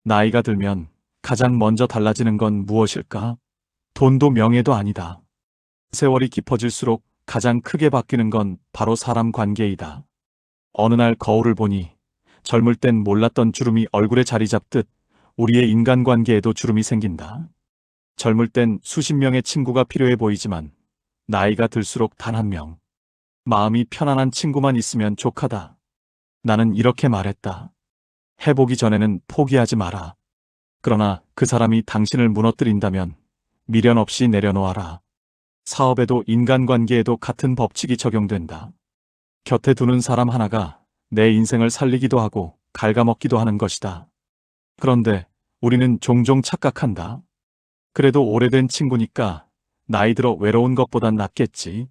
나이가 들면 가장 먼저 달라지는 건 무엇일까? 돈도 명예도 아니다. 세월이 깊어질수록 가장 크게 바뀌는 건 바로 사람 관계이다. 어느 날 거울을 보니 젊을 땐 몰랐던 주름이 얼굴에 자리 잡듯 우리의 인간관계에도 주름이 생긴다. 젊을 땐 수십 명의 친구가 필요해 보이지만 나이가 들수록 단 한 명. 마음이 편안한 친구만 있으면 족하다. 나는 이렇게 말했다. 해보기 전에는 포기하지 마라. 그러나 그 사람이 당신을 무너뜨린다면 미련 없이 내려놓아라. 사업에도 인간관계에도 같은 법칙이 적용된다. 곁에 두는 사람 하나가 내 인생을 살리기도 하고 갉아먹기도 하는 것이다. 그런데 우리는 종종 착각한다. 그래도 오래된 친구니까 나이 들어 외로운 것보단 낫겠지.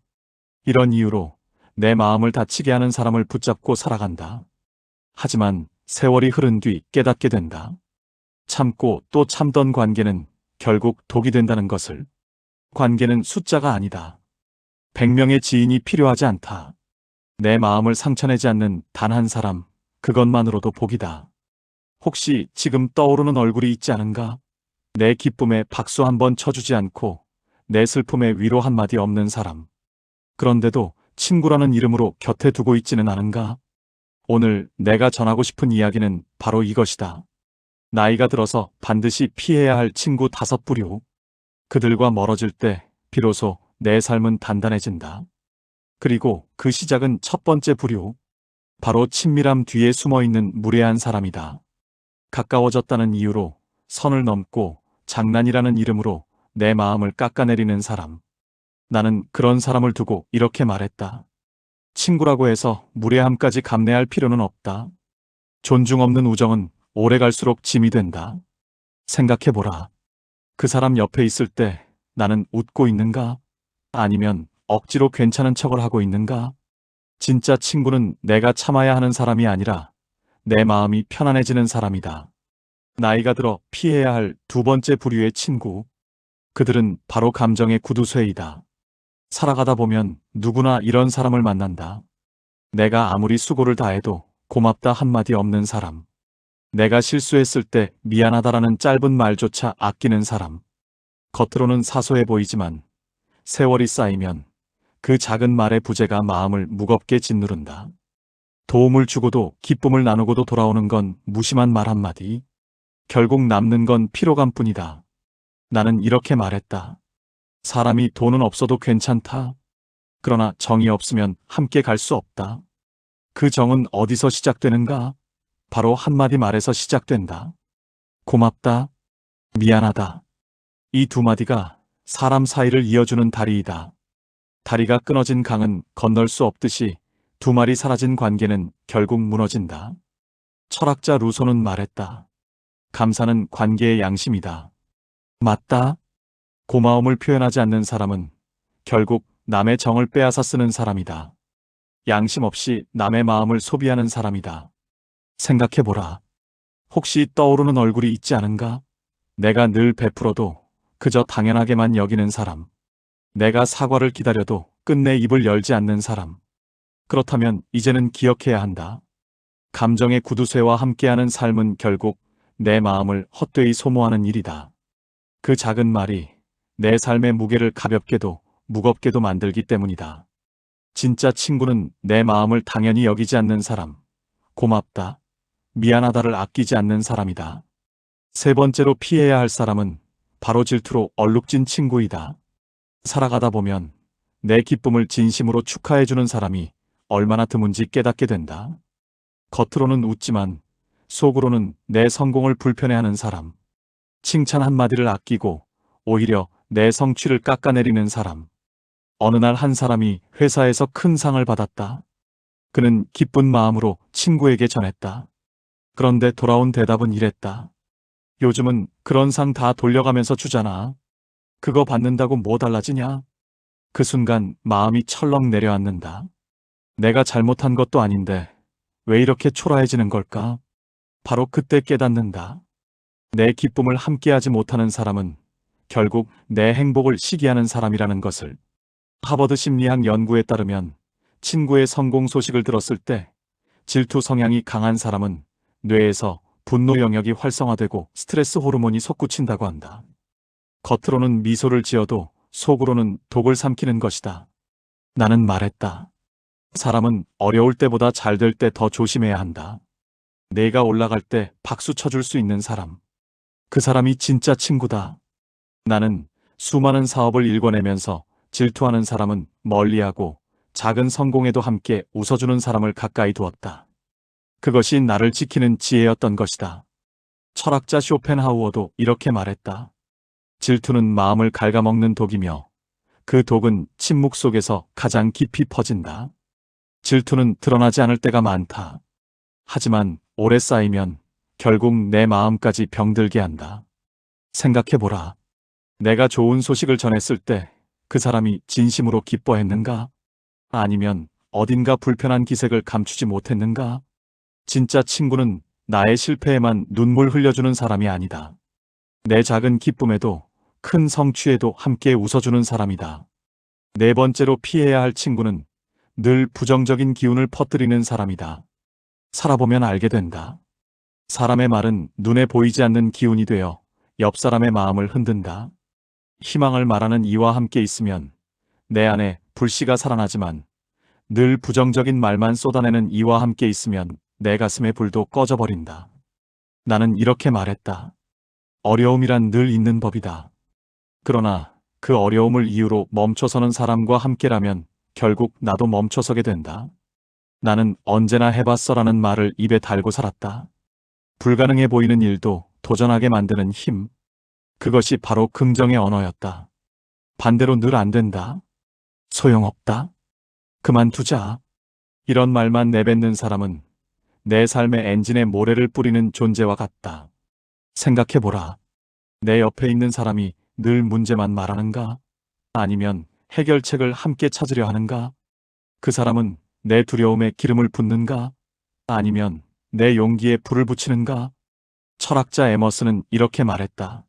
이런 이유로 내 마음을 다치게 하는 사람을 붙잡고 살아간다. 하지만 세월이 흐른 뒤 깨닫게 된다. 참고 또 참던 관계는 결국 독이 된다는 것을. 관계는 숫자가 아니다. 100명의 지인이 필요하지 않다. 내 마음을 상처내지 않는 단 한 사람, 그것만으로도 복이다. 혹시 지금 떠오르는 얼굴이 있지 않은가? 내 기쁨에 박수 한번 쳐주지 않고 내 슬픔에 위로 한마디 없는 사람. 그런데도 친구라는 이름으로 곁에 두고 있지는 않은가? 오늘 내가 전하고 싶은 이야기는 바로 이것이다. 나이가 들어서 반드시 피해야 할 친구 5부류. 그들과 멀어질 때 비로소 내 삶은 단단해진다. 그리고 그 시작은 첫 번째 부류. 바로 친밀함 뒤에 숨어있는 무례한 사람이다. 가까워졌다는 이유로 선을 넘고 장난이라는 이름으로 내 마음을 깎아내리는 사람. 나는 그런 사람을 두고 이렇게 말했다. 친구라고 해서 무례함까지 감내할 필요는 없다. 존중 없는 우정은 오래 갈수록 짐이 된다. 생각해보라. 그 사람 옆에 있을 때 나는 웃고 있는가? 아니면 억지로 괜찮은 척을 하고 있는가? 진짜 친구는 내가 참아야 하는 사람이 아니라 내 마음이 편안해지는 사람이다. 나이가 들어 피해야 할 두 번째 부류의 친구. 그들은 바로 감정의 구두쇠이다. 살아가다 보면 누구나 이런 사람을 만난다. 내가 아무리 수고를 다해도 고맙다 한마디 없는 사람. 내가 실수했을 때 미안하다라는 짧은 말조차 아끼는 사람. 겉으로는 사소해 보이지만 세월이 쌓이면 그 작은 말의 부재가 마음을 무겁게 짓누른다. 도움을 주고도 기쁨을 나누고도 돌아오는 건 무심한 말 한마디. 결국 남는 건 피로감뿐이다. 나는 이렇게 말했다. 사람이 돈은 없어도 괜찮다. 그러나 정이 없으면 함께 갈 수 없다. 그 정은 어디서 시작되는가? 바로 한마디 말에서 시작된다. 고맙다. 미안하다. 이 두 마디가 사람 사이를 이어주는 다리이다. 다리가 끊어진 강은 건널 수 없듯이 두 마리 사라진 관계는 결국 무너진다. 철학자 루소는 말했다. 감사는 관계의 양심이다. 맞다. 고마움을 표현하지 않는 사람은 결국 남의 정을 빼앗아 쓰는 사람이다. 양심 없이 남의 마음을 소비하는 사람이다. 생각해보라. 혹시 떠오르는 얼굴이 있지 않은가? 내가 늘 베풀어도 그저 당연하게만 여기는 사람. 내가 사과를 기다려도 끝내 입을 열지 않는 사람. 그렇다면 이제는 기억해야 한다. 감정의 구두쇠와 함께하는 삶은 결국 내 마음을 헛되이 소모하는 일이다. 그 작은 말이 내 삶의 무게를 가볍게도 무겁게도 만들기 때문이다. 진짜 친구는 내 마음을 당연히 여기지 않는 사람. 고맙다. 미안하다를 아끼지 않는 사람이다. 세 번째로 피해야 할 사람은 바로 질투로 얼룩진 친구이다. 살아가다 보면 내 기쁨을 진심으로 축하해주는 사람이 얼마나 드문지 깨닫게 된다. 겉으로는 웃지만 속으로는 내 성공을 불편해하는 사람. 칭찬 한마디를 아끼고 오히려 내 성취를 깎아내리는 사람. 어느 날 한 사람이 회사에서 큰 상을 받았다. 그는 기쁜 마음으로 친구에게 전했다. 그런데 돌아온 대답은 이랬다. 요즘은 그런 상 다 돌려가면서 주잖아. 그거 받는다고 뭐 달라지냐? 그 순간 마음이 철렁 내려앉는다. 내가 잘못한 것도 아닌데 왜 이렇게 초라해지는 걸까? 바로 그때 깨닫는다. 내 기쁨을 함께하지 못하는 사람은 결국 내 행복을 시기하는 사람이라는 것을. 하버드 심리학 연구에 따르면 친구의 성공 소식을 들었을 때 질투 성향이 강한 사람은 뇌에서 분노 영역이 활성화되고 스트레스 호르몬이 솟구친다고 한다. 겉으로는 미소를 지어도 속으로는 독을 삼키는 것이다. 나는 말했다. 사람은 어려울 때보다 잘 될 때 더 조심해야 한다. 내가 올라갈 때 박수 쳐줄 수 있는 사람. 그 사람이 진짜 친구다. 나는 수많은 사업을 일궈내면서 질투하는 사람은 멀리하고 작은 성공에도 함께 웃어주는 사람을 가까이 두었다. 그것이 나를 지키는 지혜였던 것이다. 철학자 쇼펜하우어도 이렇게 말했다. 질투는 마음을 갉아먹는 독이며 그 독은 침묵 속에서 가장 깊이 퍼진다. 질투는 드러나지 않을 때가 많다. 하지만 오래 쌓이면 결국 내 마음까지 병들게 한다. 생각해보라. 내가 좋은 소식을 전했을 때 그 사람이 진심으로 기뻐했는가? 아니면 어딘가 불편한 기색을 감추지 못했는가? 진짜 친구는 나의 실패에만 눈물 흘려주는 사람이 아니다. 내 작은 기쁨에도 큰 성취에도 함께 웃어주는 사람이다. 네 번째로 피해야 할 친구는 늘 부정적인 기운을 퍼뜨리는 사람이다. 살아보면 알게 된다. 사람의 말은 눈에 보이지 않는 기운이 되어 옆 사람의 마음을 흔든다. 희망을 말하는 이와 함께 있으면 내 안에 불씨가 살아나지만 늘 부정적인 말만 쏟아내는 이와 함께 있으면 내 가슴의 불도 꺼져버린다. 나는 이렇게 말했다. 어려움이란 늘 있는 법이다. 그러나 그 어려움을 이유로 멈춰서는 사람과 함께라면 결국 나도 멈춰서게 된다. 나는 언제나 해봤어라는 말을 입에 달고 살았다. 불가능해 보이는 일도 도전하게 만드는 힘. 그것이 바로 긍정의 언어였다. 반대로 늘 안 된다. 소용없다. 그만두자. 이런 말만 내뱉는 사람은 내 삶의 엔진에 모래를 뿌리는 존재와 같다. 생각해보라. 내 옆에 있는 사람이 늘 문제만 말하는가? 아니면 해결책을 함께 찾으려 하는가? 그 사람은 내 두려움에 기름을 붓는가? 아니면 내 용기에 불을 붙이는가? 철학자 에머슨은 이렇게 말했다.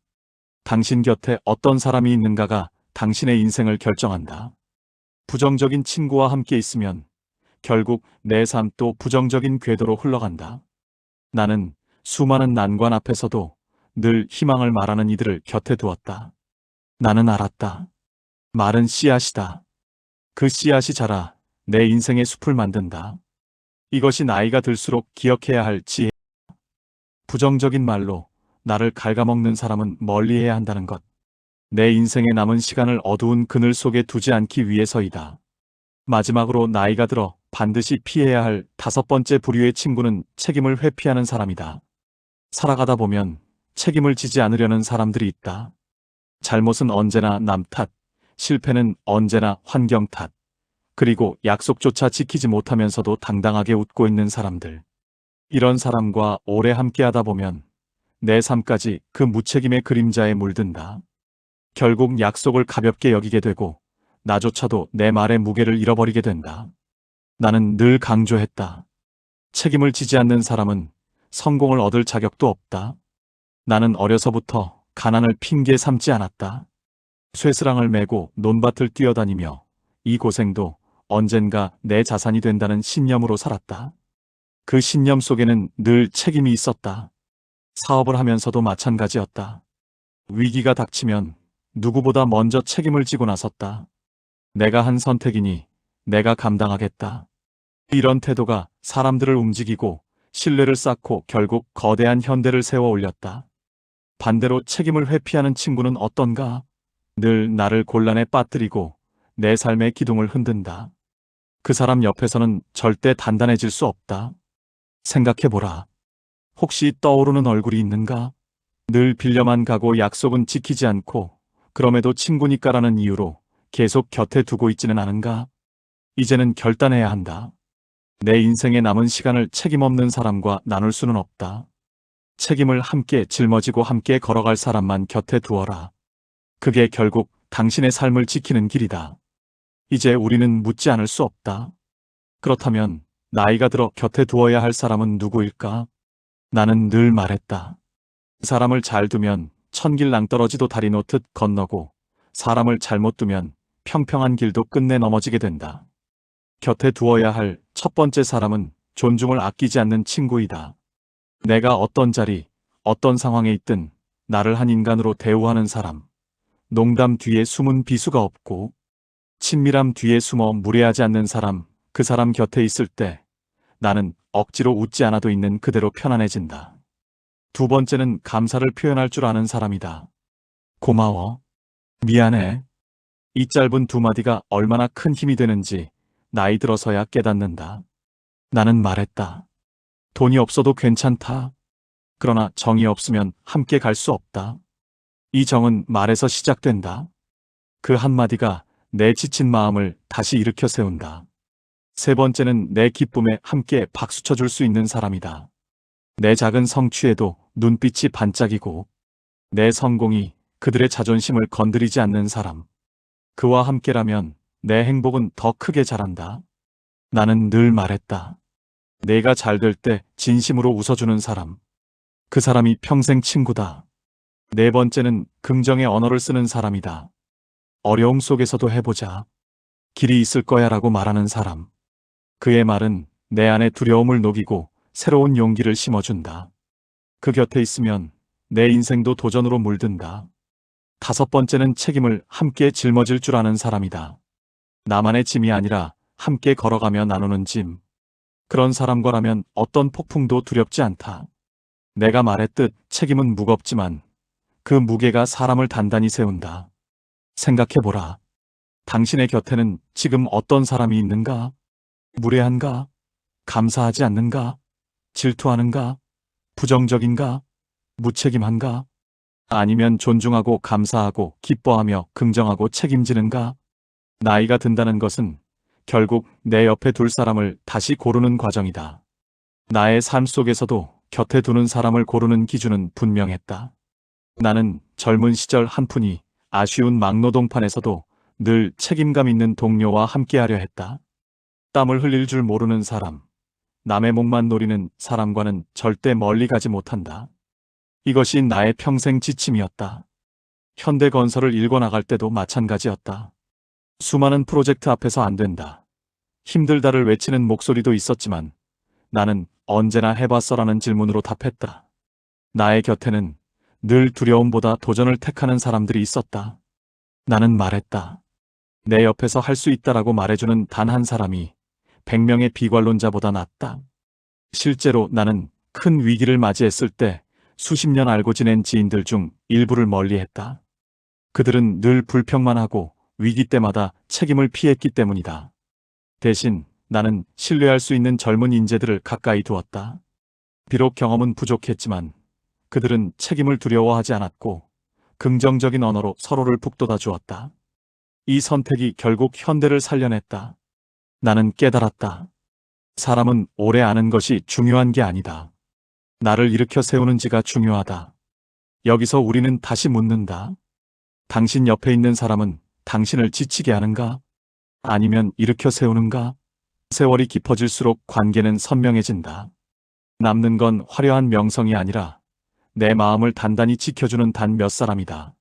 당신 곁에 어떤 사람이 있는가가 당신의 인생을 결정한다. 부정적인 친구와 함께 있으면 결국 내 삶도 부정적인 궤도로 흘러간다. 나는 수많은 난관 앞에서도 늘 희망을 말하는 이들을 곁에 두었다. 나는 알았다. 말은 씨앗이다. 그 씨앗이 자라 내 인생의 숲을 만든다. 이것이 나이가 들수록 기억해야 할 지혜. 부정적인 말로 나를 갉아먹는 사람은 멀리해야 한다는 것. 내 인생에 남은 시간을 어두운 그늘 속에 두지 않기 위해서이다. 마지막으로 나이가 들어 반드시 피해야 할 다섯 번째 부류의 친구는 책임을 회피하는 사람이다. 살아가다 보면 책임을 지지 않으려는 사람들이 있다. 잘못은 언제나 남 탓, 실패는 언제나 환경 탓, 그리고 약속조차 지키지 못하면서도 당당하게 웃고 있는 사람들. 이런 사람과 오래 함께하다 보면 내 삶까지 그 무책임의 그림자에 물든다. 결국 약속을 가볍게 여기게 되고 나조차도 내 말의 무게를 잃어버리게 된다. 나는 늘 강조했다. 책임을 지지 않는 사람은 성공을 얻을 자격도 없다. 나는 어려서부터 가난을 핑계 삼지 않았다. 쇠스랑을 메고 논밭을 뛰어다니며 이 고생도 언젠가 내 자산이 된다는 신념으로 살았다. 그 신념 속에는 늘 책임이 있었다. 사업을 하면서도 마찬가지였다. 위기가 닥치면 누구보다 먼저 책임을 지고 나섰다. 내가 한 선택이니 내가 감당하겠다. 이런 태도가 사람들을 움직이고 신뢰를 쌓고 결국 거대한 현대를 세워 올렸다. 반대로 책임을 회피하는 친구는 어떤가? 늘 나를 곤란에 빠뜨리고 내 삶의 기둥을 흔든다. 그 사람 옆에서는 절대 단단해질 수 없다. 생각해보라. 혹시 떠오르는 얼굴이 있는가? 늘 빌려만 가고 약속은 지키지 않고 그럼에도 친구니까라는 이유로 계속 곁에 두고 있지는 않은가? 이제는 결단해야 한다. 내 인생에 남은 시간을 책임 없는 사람과 나눌 수는 없다. 책임을 함께 짊어지고 함께 걸어갈 사람만 곁에 두어라. 그게 결국 당신의 삶을 지키는 길이다. 이제 우리는 묻지 않을 수 없다. 그렇다면 나이가 들어 곁에 두어야 할 사람은 누구일까? 나는 늘 말했다. 사람을 잘 두면 천길 낭떠러지도 다리 놓듯 건너고 사람을 잘못 두면 평평한 길도 끝내 넘어지게 된다. 곁에 두어야 할 첫 번째 사람은 존중을 아끼지 않는 친구이다. 내가 어떤 자리, 어떤 상황에 있든 나를 한 인간으로 대우하는 사람. 농담 뒤에 숨은 비수가 없고 친밀함 뒤에 숨어 무례하지 않는 사람. 그 사람 곁에 있을 때 나는 억지로 웃지 않아도 있는 그대로 편안해진다. 두 번째는 감사를 표현할 줄 아는 사람이다. 고마워. 미안해. 이 짧은 두 마디가 얼마나 큰 힘이 되는지 나이 들어서야 깨닫는다. 나는 말했다. 돈이 없어도 괜찮다. 그러나 정이 없으면 함께 갈 수 없다. 이 정은 말에서 시작된다. 그 한마디가 내 지친 마음을 다시 일으켜 세운다. 세 번째는 내 기쁨에 함께 박수 쳐줄 수 있는 사람이다. 내 작은 성취에도 눈빛이 반짝이고 내 성공이 그들의 자존심을 건드리지 않는 사람. 그와 함께라면 내 행복은 더 크게 자란다. 나는 늘 말했다. 내가 잘 될 때 진심으로 웃어주는 사람. 그 사람이 평생 친구다. 네 번째는 긍정의 언어를 쓰는 사람이다. 어려움 속에서도 해보자. 길이 있을 거야 라고 말하는 사람. 그의 말은 내 안에 두려움을 녹이고 새로운 용기를 심어준다. 그 곁에 있으면 내 인생도 도전으로 물든다. 다섯 번째는 책임을 함께 짊어질 줄 아는 사람이다. 나만의 짐이 아니라 함께 걸어가며 나누는 짐. 그런 사람과라면 어떤 폭풍도 두렵지 않다. 내가 말했듯 책임은 무겁지만 그 무게가 사람을 단단히 세운다. 생각해보라. 당신의 곁에는 지금 어떤 사람이 있는가? 무례한가? 감사하지 않는가? 질투하는가? 부정적인가? 무책임한가? 아니면 존중하고 감사하고 기뻐하며 긍정하고 책임지는가? 나이가 든다는 것은 결국 내 옆에 둘 사람을 다시 고르는 과정이다. 나의 삶 속에서도 곁에 두는 사람을 고르는 기준은 분명했다. 나는 젊은 시절 한푼이 아쉬운 막노동판에서도 늘 책임감 있는 동료와 함께하려 했다. 땀을 흘릴 줄 모르는 사람, 남의 목만 노리는 사람과는 절대 멀리 가지 못한다. 이것이 나의 평생 지침이었다. 현대건설을 일궈 나갈 때도 마찬가지였다. 수많은 프로젝트 앞에서 안 된다. 힘들다를 외치는 목소리도 있었지만 나는 언제나 해봤어라는 질문으로 답했다. 나의 곁에는 늘 두려움보다 도전을 택하는 사람들이 있었다. 나는 말했다. 내 옆에서 할 수 있다라고 말해주는 단 한 사람이 100명의 비관론자보다 낫다. 실제로 나는 큰 위기를 맞이했을 때 수십 년 알고 지낸 지인들 중 일부를 멀리했다. 그들은 늘 불평만 하고 위기 때마다 책임을 피했기 때문이다. 대신 나는 신뢰할 수 있는 젊은 인재들을 가까이 두었다. 비록 경험은 부족했지만 그들은 책임을 두려워하지 않았고 긍정적인 언어로 서로를 북돋아 주었다. 이 선택이 결국 현대를 살려냈다. 나는 깨달았다. 사람은 오래 아는 것이 중요한 게 아니다. 나를 일으켜 세우는지가 중요하다. 여기서 우리는 다시 묻는다. 당신 옆에 있는 사람은 당신을 지치게 하는가? 아니면 일으켜 세우는가? 세월이 깊어질수록 관계는 선명해진다. 남는 건 화려한 명성이 아니라 내 마음을 단단히 지켜주는 단 몇 사람이다.